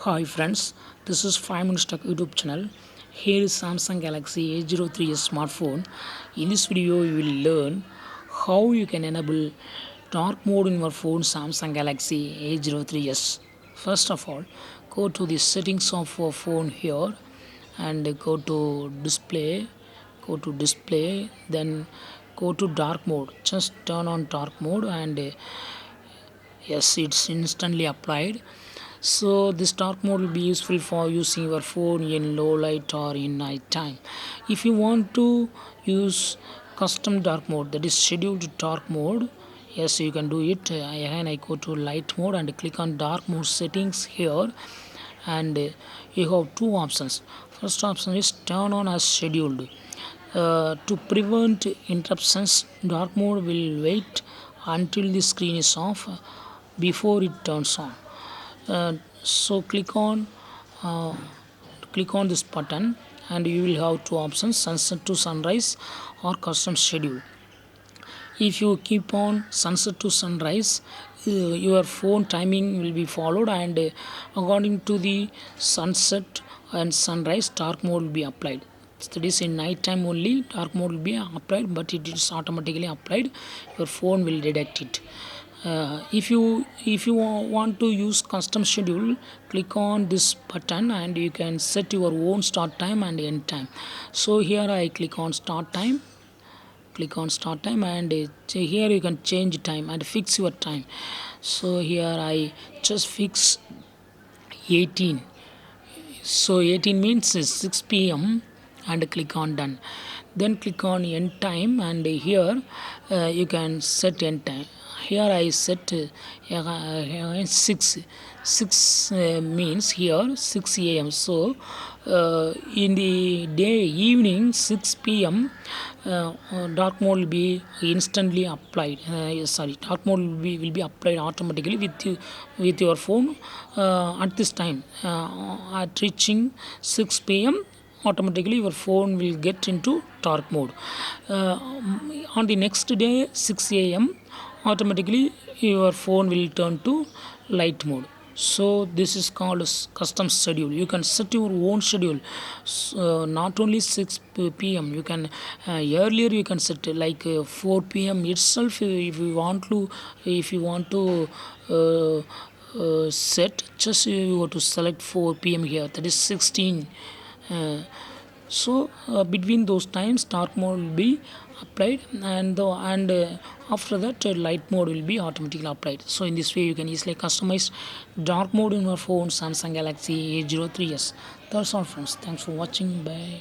Hi friends, this is 5 Minutes Tech YouTube channel. Here is Samsung Galaxy A03s smartphone. In this video, you will learn how you can enable dark mode in your phone Samsung Galaxy A03s. First of all, go to the settings of your phone here and go to display, then go to dark mode. Just turn on dark mode and yes, it's instantly applied. So this dark mode will be useful for using your phone in low light or in night time. If you want to use custom dark mode, that is scheduled dark mode, yes, you can do it. Again, I go to light mode and click on dark mode settings here, and you have two options. First option is turn on as scheduled. To prevent interruptions, dark mode will wait until the screen is off before it turns on. So uh, click on this button and you will have two options: sunset to sunrise or custom schedule. If you keep on sunset to sunrise, your phone timing will be followed, and according to the sunset and sunrise, dark mode will be applied. That is, in night time only dark mode will be applied, but it is automatically applied. Your phone will detect it. If you want to use custom schedule, click on this button and you can set your own start time and end time. So here I click on start time, and here you can change time and fix your time. So here I just fix 18. So 18 means 6 p.m. and click on done. Then click on end time, and here you can set end time. Here I set 6 means here 6 a.m. So in the day evening 6 p.m. Dark mode will be instantly applied. Dark mode will be applied automatically with your phone at this time. At reaching 6 p.m. automatically your phone will get into dark mode. On the next day 6 a.m. automatically your phone will turn to light mode. So this is called custom schedule. You can set your own schedule. So not only 6 p.m. you can earlier you can set like 4 p.m. itself. If you want to set, just you have to select 4 p.m. here, that is 16. Between those times dark mode will be applied, and after that light mode will be automatically applied. So in this way you can easily customize dark mode in your phone Samsung Galaxy A03s. That's all friends, thanks for watching, bye.